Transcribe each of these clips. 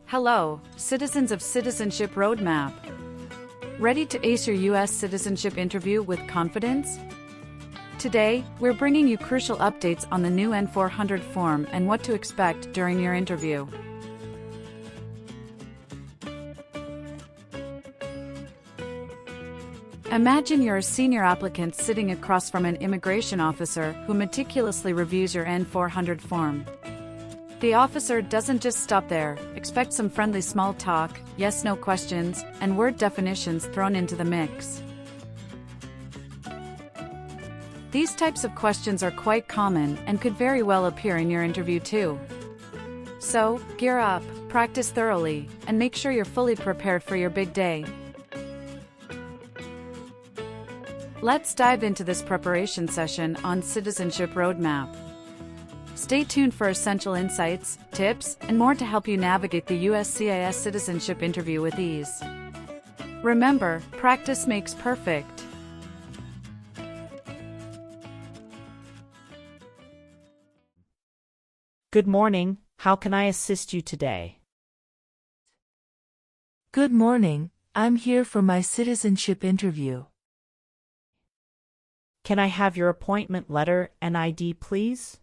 Hello, citizens of Citizenship Roadmap. Ready to ace your U.S. citizenship interview with confidence? Today, we're bringing you crucial updates on the new N400 form and what to expect during your interview. Imagine you're a senior applicant sitting across from an immigration officer who meticulously reviews your N400 form. The officer doesn't just stop there. Expect some friendly small talk, yes-no questions, and word definitions thrown into the mix. These types of questions are quite common and could very well appear in your interview too. So, gear up, practice thoroughly, and make sure you're fully prepared for your big day. Let's dive into this preparation session on Citizenship Roadmap. Stay tuned for essential insights, tips, and more to help you navigate the USCIS citizenship interview with ease. Remember, practice makes perfect. Good morning. How can I assist you today? Good morning. I'm here for my citizenship interview. Can I have your appointment letter and ID, please?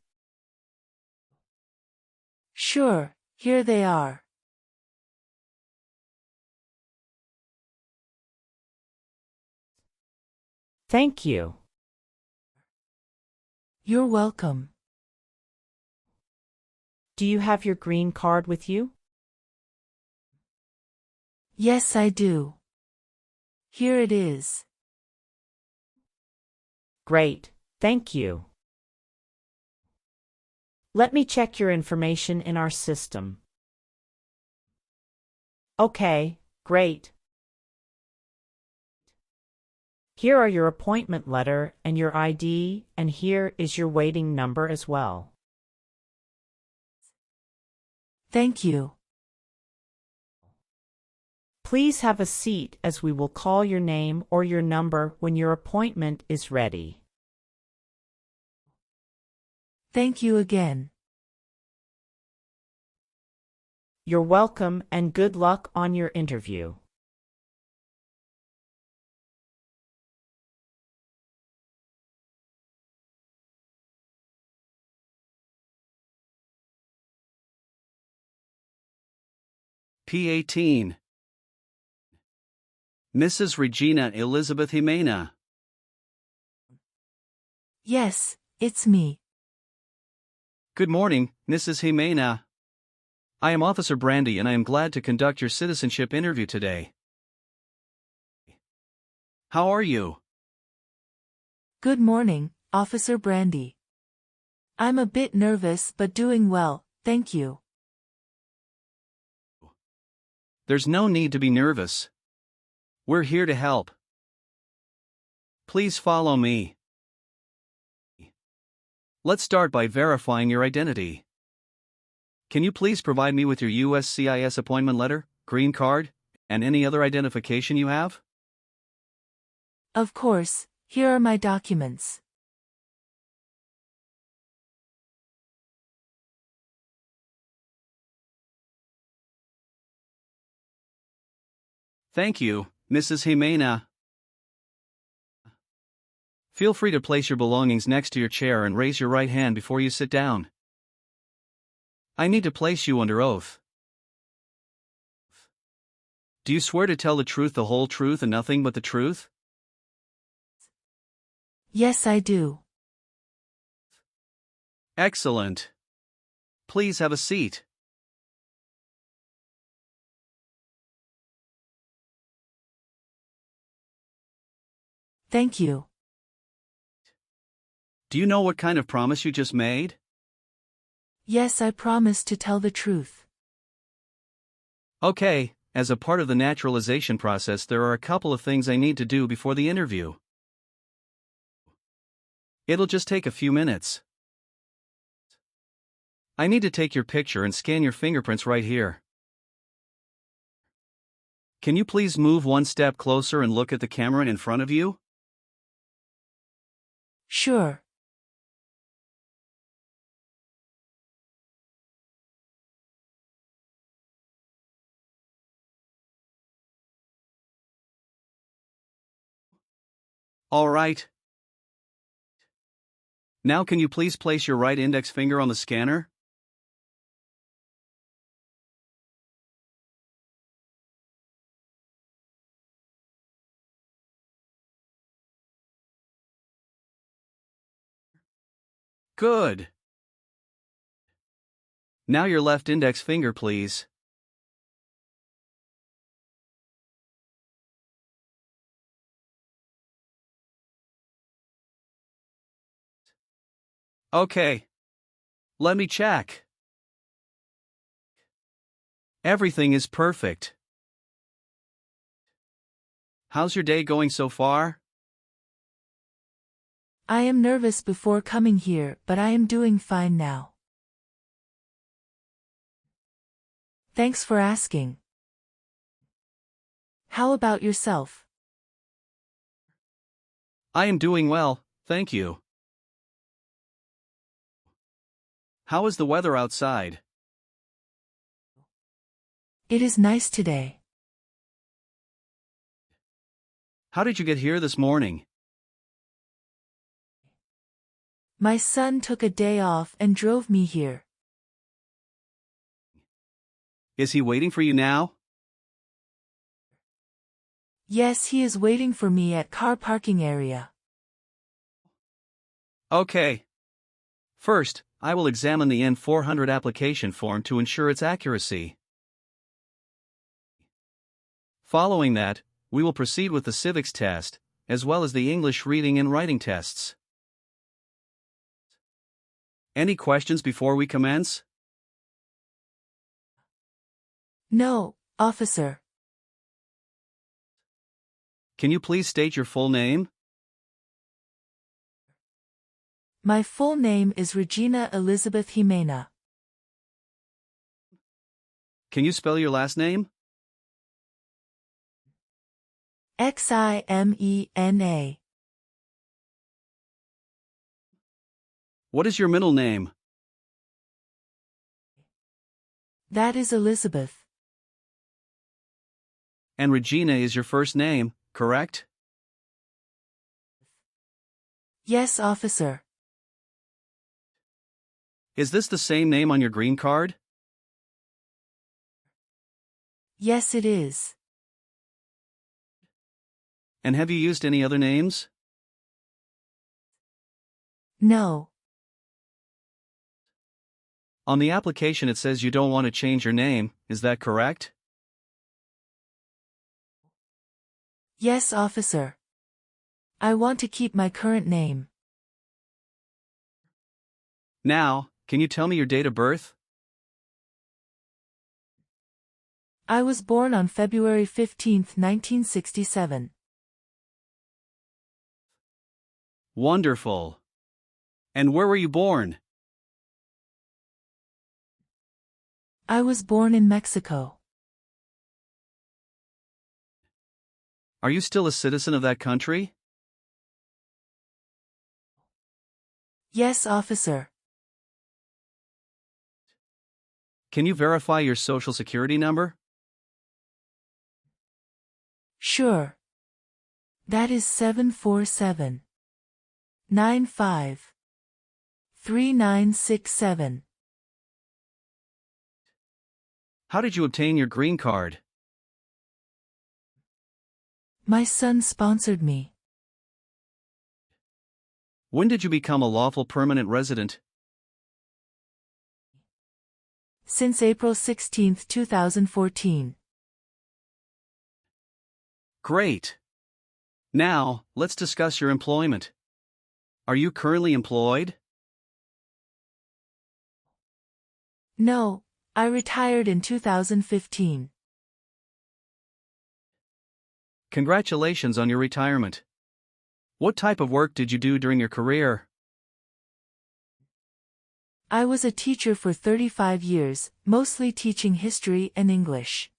Sure, here they are. Thank you. You're welcome. Do you have your green card with you? Yes, I do. Here it is. Great, thank you. Let me check your information in our system. Okay, great. Here are your appointment letter and your ID, and here is your waiting number as well. Thank you. Please have a seat as we will call your name or your number when your appointment is ready. Thank you again. You're welcome and good luck on your interview. P18. Mrs. Regina Elizabeth Jimena. Yes, it's me. Good morning, Mrs. Jimena. I am Officer Brandy and I am glad to conduct your citizenship interview today. How are you? Good morning, Officer Brandy. I'm a bit nervous but doing well, thank you. There's no need to be nervous. We're here to help. Please follow me. Let's start by verifying your identity. Can you please provide me with your USCIS appointment letter, green card, and any other identification you have? Of course, here are my documents. Thank you, Mrs. Jimena. Feel free to place your belongings next to your chair and raise your right hand before you sit down. I need to place you under oath. Do you swear to tell the truth, the whole truth, and nothing but the truth? Yes, I do. Excellent. Please have a seat. Thank you. Do you know what kind of promise you just made? Yes, I promise to tell the truth. Okay, as a part of the naturalization process, there are a couple of things I need to do before the interview. It'll just take a few minutes. I need to take your picture and scan your fingerprints right here. Can you please move one step closer and look at the camera in front of you? Sure. All right. Now can you please place your right index finger on the scanner? Good. Now your left index finger, please. Okay. Let me check. Everything is perfect. How's your day going so far? I am nervous before coming here, but I am doing fine now. Thanks for asking. How about yourself? I am doing well, thank you. How is the weather outside? It is nice today. How did you get here this morning? My son took a day off and drove me here. Is he waiting for you now? Yes, he is waiting for me at car parking area. Okay. First, I will examine the N400 application form to ensure its accuracy. Following that, we will proceed with the civics test, as well as the English reading and writing tests. Any questions before we commence? No, officer. Can you please state your full name? My full name is Regina Elizabeth Jimena. Can you spell your last name? Ximena. What is your middle name? That is Elizabeth. And Regina is your first name, correct? Yes, officer. Is this the same name on your green card? Yes, it is. And have you used any other names? No. On the application it says you don't want to change your name, is that correct? Yes, officer. I want to keep my current name. Now, can you tell me your date of birth? I was born on February 15, 1967. Wonderful. And where were you born? I was born in Mexico. Are you still a citizen of that country? Yes, officer. Can you verify your social security number? Sure. That is 747 95 3967. How did you obtain your green card? My son sponsored me. When did you become a lawful permanent resident? Since April 16, 2014. Great. Now, let's discuss your employment. Are you currently employed? No, I retired in 2015. Congratulations on your retirement. What type of work did you do during your career? I was a teacher for 35 years, mostly teaching history and English.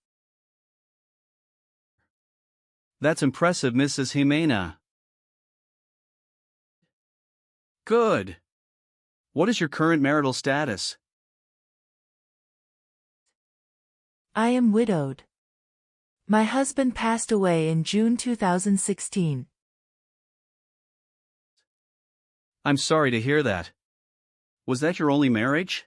That's impressive, Mrs. Jimena. Good. What is your current marital status? I am widowed. My husband passed away in June 2016. I'm sorry to hear that. Was that your only marriage?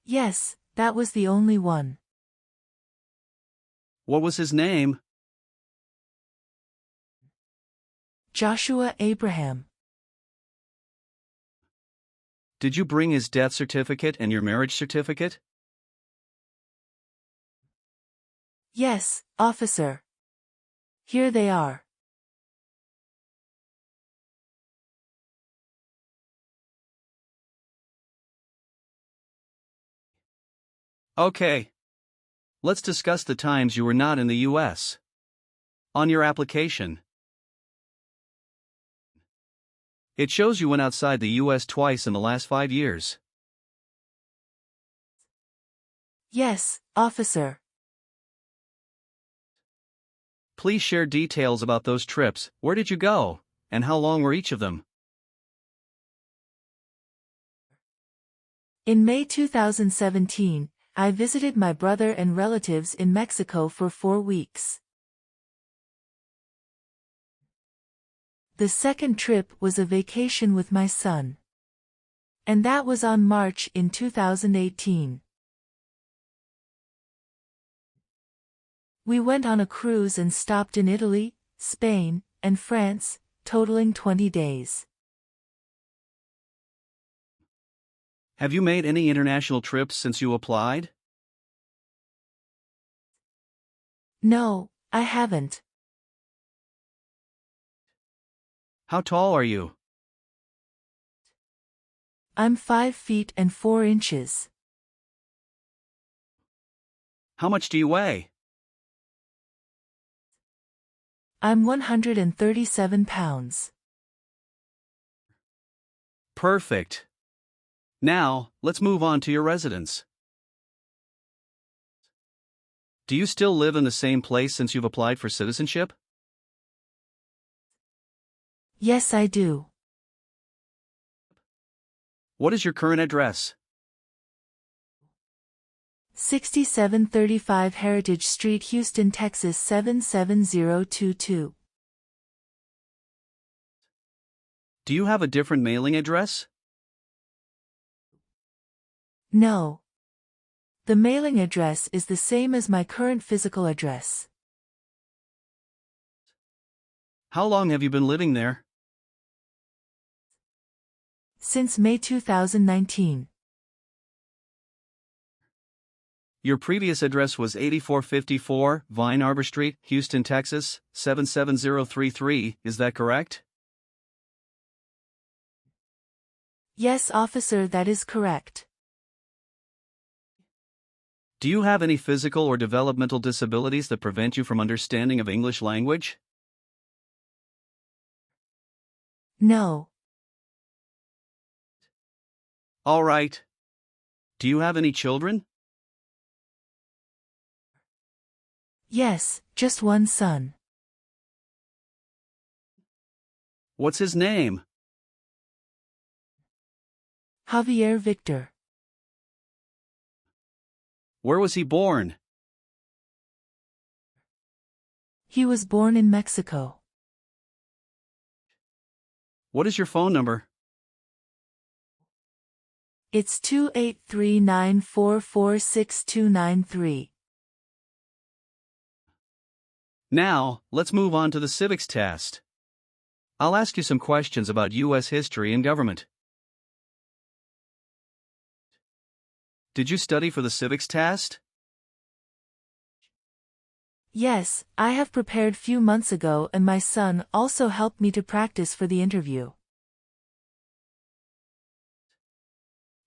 Yes, that was the only one. What was his name? Joshua Abraham. Did you bring his death certificate and your marriage certificate? Yes, officer. Here they are. Okay. Let's discuss the times you were not in the U.S. On your application, it shows you went outside the U.S. twice in the last 5 years. Yes, officer. Please share details about those trips. Where did you go, and how long were each of them? In May 2017, I visited my brother and relatives in Mexico for 4 weeks. The second trip was a vacation with my son. And that was on March in 2018. We went on a cruise and stopped in Italy, Spain, and France, totaling 20 days. Have you made any international trips since you applied? No, I haven't. How tall are you? I'm 5 feet and 4 inches. How much do you weigh? I'm 137 pounds. Perfect. Now, let's move on to your residence. Do you still live in the same place since you've applied for citizenship? Yes, I do. What is your current address? 6735 Heritage Street, Houston, Texas 77022. Do you have a different mailing address? No. The mailing address is the same as my current physical address. How long have you been living there? Since May 2019. Your previous address was 8454 Vine Arbor Street, Houston, Texas, 77033, is that correct? Yes, officer, that is correct. Do you have any physical or developmental disabilities that prevent you from understanding of English language? No. All right. Do you have any children? Yes, just one son. What's his name? Javier Victor. Where was he born? He was born in Mexico. What is your phone number? It's 283-944-6293. Now, let's move on to the civics test. I'll ask you some questions about U.S. history and government. Did you study for the civics test? Yes, I have prepared few months ago and my son also helped me to practice for the interview.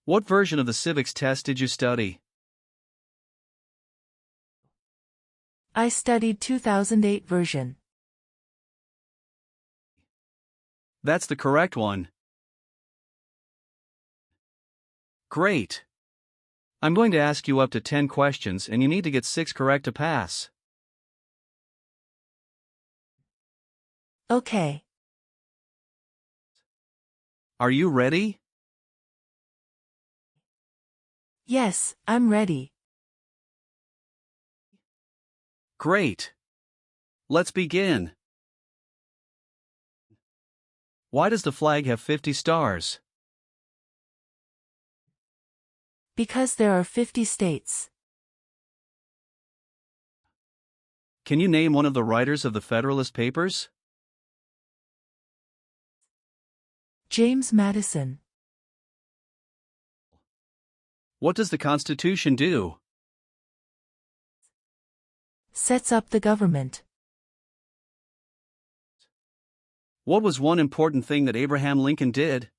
What version of the civics test did you study? I studied 2008 version. That's the correct one. Great. I'm going to ask you up to 10 questions and you need to get 6 correct to pass. Okay. Are you ready? Yes, I'm ready. Great. Let's begin. Why does the flag have 50 stars? Because there are 50 states. Can you name one of the writers of the Federalist Papers? James Madison. What does the Constitution do? Sets up the government. What was one important thing that Abraham Lincoln did?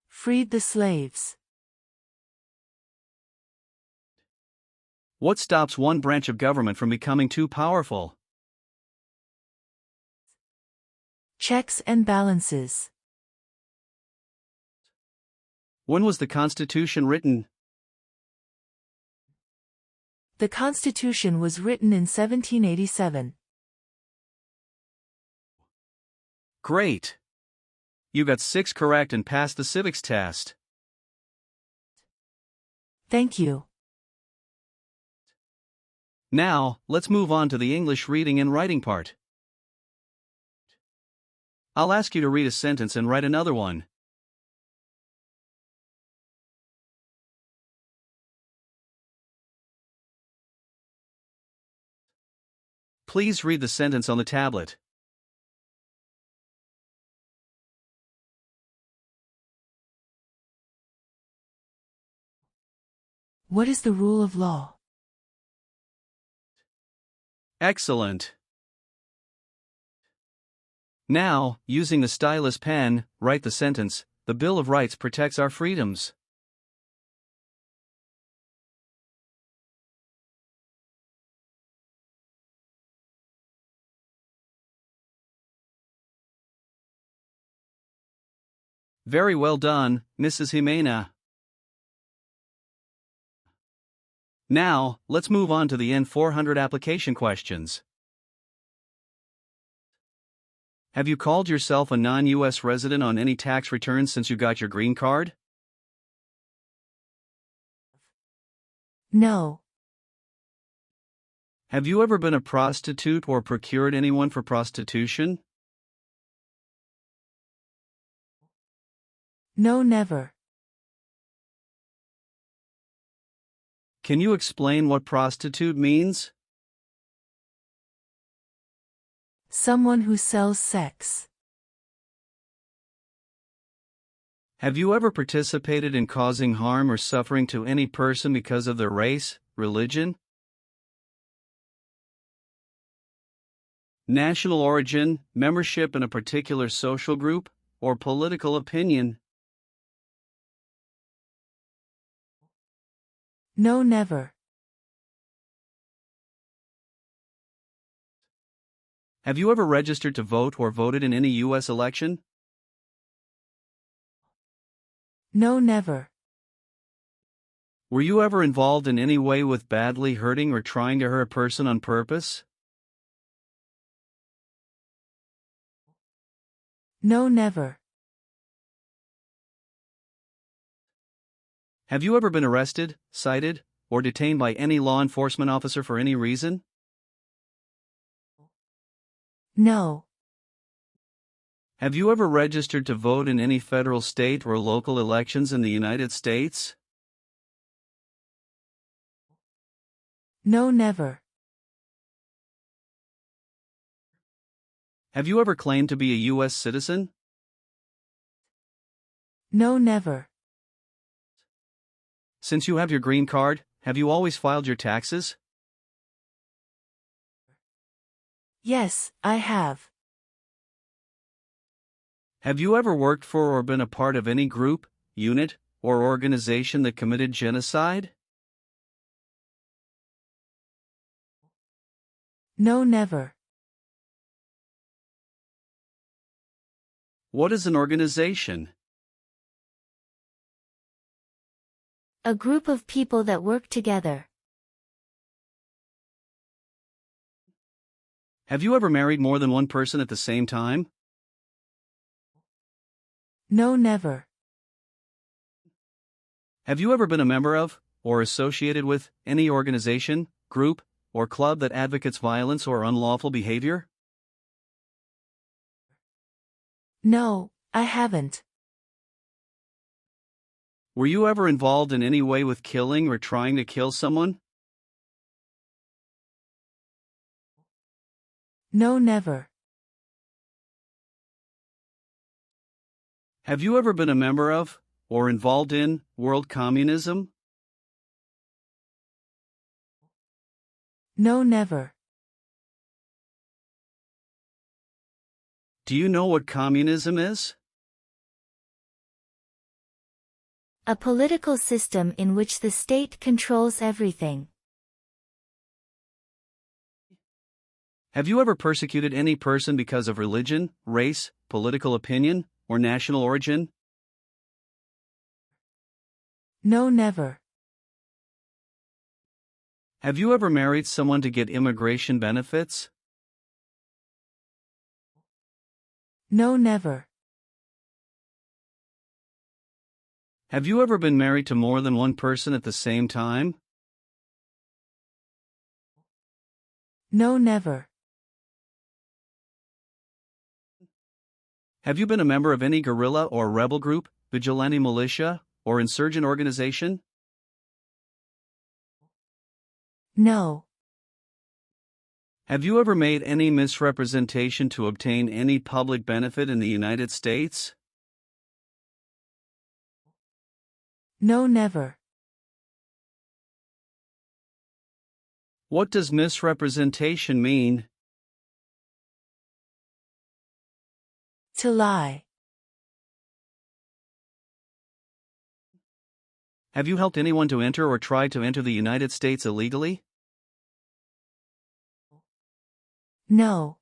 Freed the slaves. What stops one branch of government from becoming too powerful? Checks and balances. When was the Constitution written? The Constitution was written in 1787. Great! You got 6 correct and passed the civics test. Thank you. Now, let's move on to the English reading and writing part. I'll ask you to read a sentence and write another one. Please read the sentence on the tablet. What is the rule of law? Excellent. Now, using the stylus pen, write the sentence, "The Bill of Rights protects our freedoms." Very well done, Mrs. Jimena. Now, let's move on to the N400 application questions. Have you called yourself a non-U.S. resident on any tax returns since you got your green card? No. Have you ever been a prostitute or procured anyone for prostitution? No, never. Can you explain what prostitute means? Someone who sells sex. Have you ever participated in causing harm or suffering to any person because of their race, religion, national origin, membership in a particular social group, or political opinion? No, never. Have you ever registered to vote or voted in any U.S. election? No, never. Were you ever involved in any way with badly hurting or trying to hurt a person on purpose? No, never. Have you ever been arrested, cited, or detained by any law enforcement officer for any reason? No. Have you ever registered to vote in any federal, state, or local elections in the United States? No, never. Have you ever claimed to be a U.S. citizen? No, never. Since you have your green card, have you always filed your taxes? Yes, I have. Have you ever worked for or been a part of any group, unit, or organization that committed genocide? No, never. What is an organization? A group of people that work together. Have you ever married more than one person at the same time? No, never. Have you ever been a member of, or associated with, any organization, group, or club that advocates violence or unlawful behavior? No, I haven't. Were you ever involved in any way with killing or trying to kill someone? No, never. Have you ever been a member of, or involved in, world communism? No, never. Do you know what communism is? A political system in which the state controls everything. Have you ever persecuted any person because of religion, race, political opinion, or national origin? No, never. Have you ever married someone to get immigration benefits? No, never. Have you ever been married to more than one person at the same time? No, never. Have you been a member of any guerrilla or rebel group, vigilante militia, or insurgent organization? No. Have you ever made any misrepresentation to obtain any public benefit in the United States? No, never. What does misrepresentation mean? To lie. Have you helped anyone to enter or try to enter the United States illegally? No.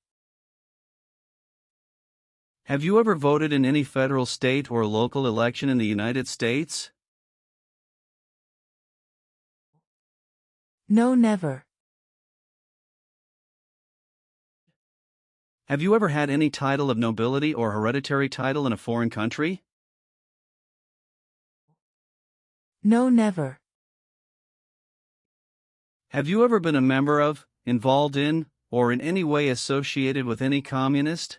Have you ever voted in any federal, state, or local election in the United States? No, never. Have you ever had any title of nobility or hereditary title in a foreign country? No, never. Have you ever been a member of, involved in, or in any way associated with any communist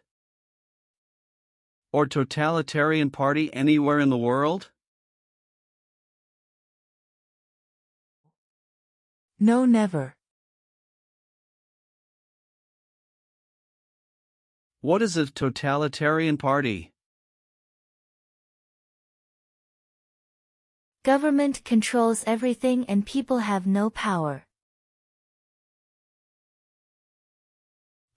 or totalitarian party anywhere in the world? No, never. What is a totalitarian party? Government controls everything and people have no power.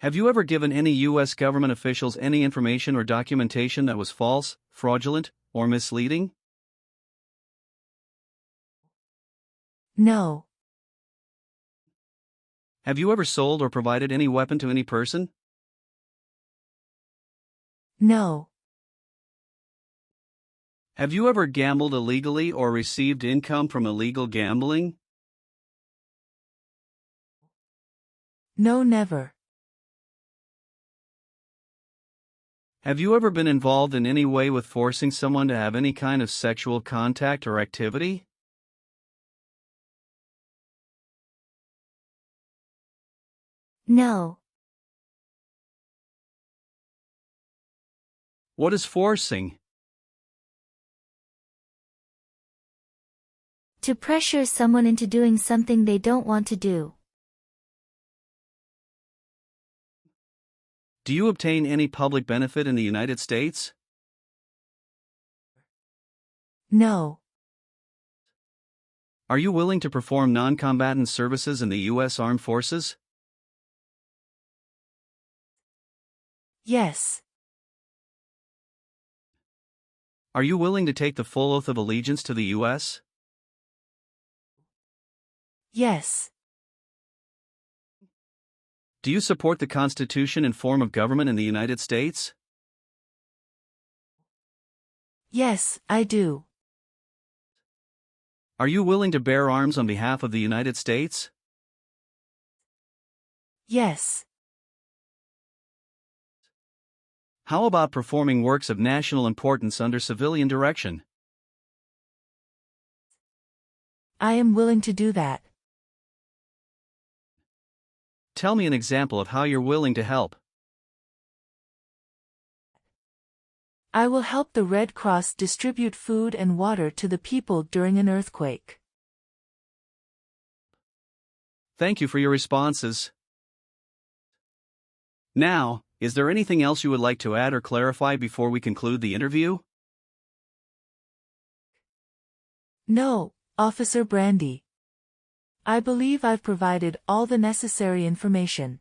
Have you ever given any U.S. government officials any information or documentation that was false, fraudulent, or misleading? No. Have you ever sold or provided any weapon to any person? No. Have you ever gambled illegally or received income from illegal gambling? No, never. Have you ever been involved in any way with forcing someone to have any kind of sexual contact or activity? No. What is forcing? To pressure someone into doing something they don't want to do. Do you obtain any public benefit in the United States? No. Are you willing to perform non-combatant services in the U.S. Armed Forces? Yes. Are you willing to take the full oath of allegiance to the U.S.? Yes. Do you support the Constitution and form of government in the United States? Yes, I do. Are you willing to bear arms on behalf of the United States? Yes. How about performing works of national importance under civilian direction? I am willing to do that. Tell me an example of how you're willing to help. I will help the Red Cross distribute food and water to the people during an earthquake. Thank you for your responses. Now, is there anything else you would like to add or clarify before we conclude the interview? No, Officer Brandy. I believe I've provided all the necessary information.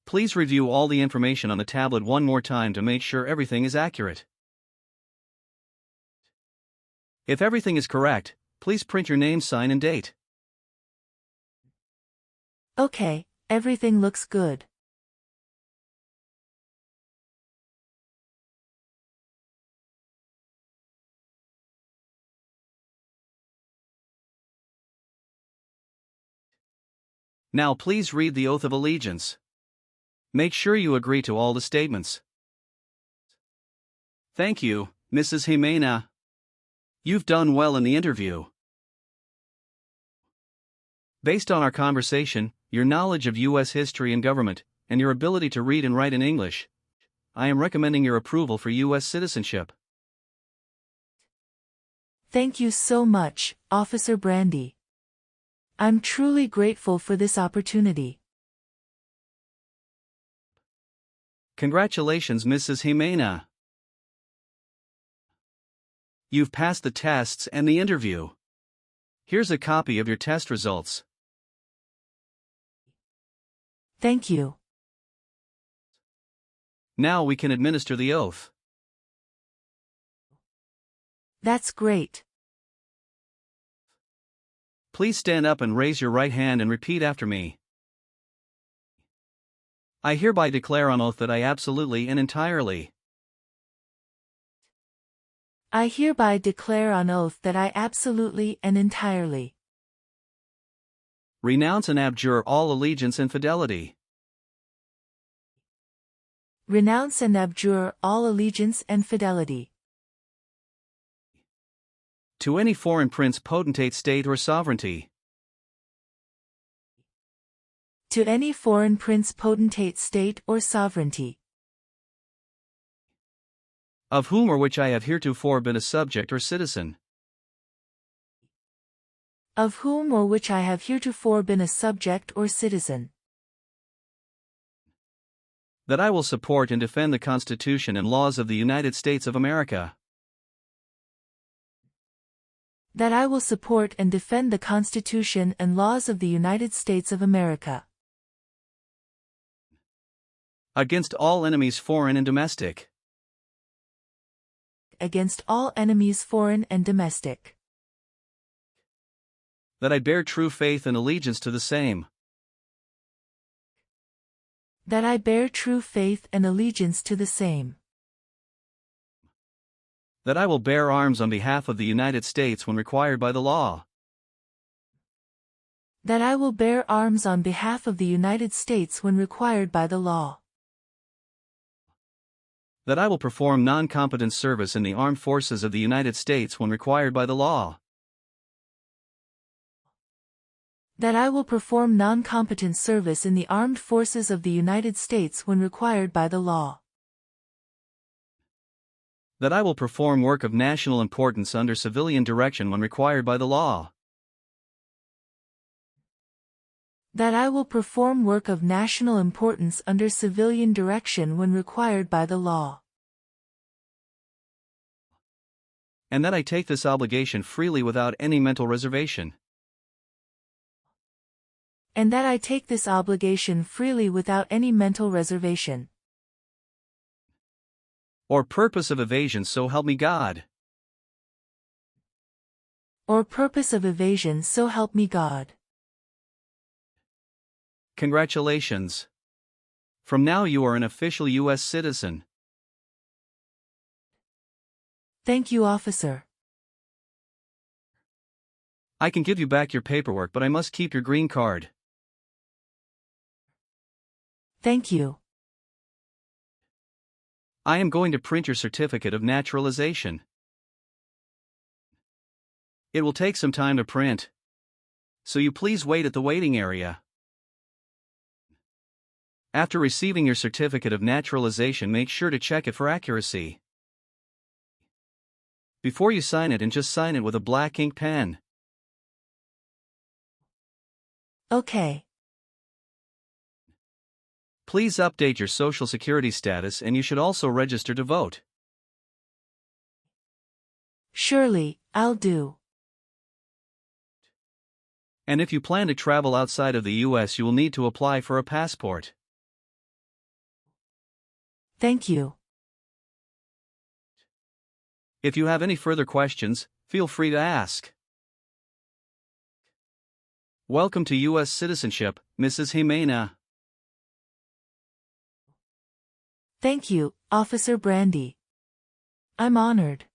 Please review all the information on the tablet one more time to make sure everything is accurate. If everything is correct, please print your name, sign, and date. Okay, everything looks good. Now please read the Oath of Allegiance. Make sure you agree to all the statements. Thank you, Mrs. Jimena. You've done well in the interview. Based on our conversation, your knowledge of U.S. history and government, and your ability to read and write in English, I am recommending your approval for U.S. citizenship. Thank you so much, Officer Brandy. I'm truly grateful for this opportunity. Congratulations, Mrs. Jimena. You've passed the tests and the interview. Here's a copy of your test results. Thank you. Now we can administer the oath. That's great. Please stand up and raise your right hand and repeat after me. I hereby declare on oath that I absolutely and entirely I hereby declare on oath that I absolutely and entirely renounce and abjure all allegiance and fidelity renounce and abjure all allegiance and fidelity to any foreign prince, potentate, state, or sovereignty, to any foreign prince, potentate, state, or sovereignty, of whom or which I have heretofore been a subject or citizen, of whom or which I have heretofore been a subject or citizen, that I will support and defend the Constitution and laws of the United States of America, that I will support and defend the Constitution and laws of the United States of America against all enemies, foreign and domestic, against all enemies, foreign and domestic, that I bear true faith and allegiance to the same, that I bear true faith and allegiance to the same, that I will bear arms on behalf of the United States when required by the law, that I will bear arms on behalf of the United States when required by the law, that I will perform non-combatant service in the armed forces of the United States when required by the law, that I will perform non-combatant service in the armed forces of the United States when required by the law, that I will perform work of national importance under civilian direction when required by the law, that I will perform work of national importance under civilian direction when required by the law, and that I take this obligation freely without any mental reservation, and that I take this obligation freely without any mental reservation or purpose of evasion, so help me God. Or purpose of evasion, so help me God. Congratulations. From now you are an official U.S. citizen. Thank you, officer. I can give you back your paperwork, but I must keep your green card. Thank you. I am going to print your certificate of naturalization. It will take some time to print, so you please wait at the waiting area. After receiving your certificate of naturalization, make sure to check it for accuracy. Before you sign it, and just sign it with a black ink pen. Okay. Please update your Social Security status, and you should also register to vote. Surely, I'll do. And if you plan to travel outside of the US, you will need to apply for a passport. Thank you. If you have any further questions, feel free to ask. Welcome to U.S. citizenship, Mrs. Jimena. Thank you, Officer Brandy. I'm honored.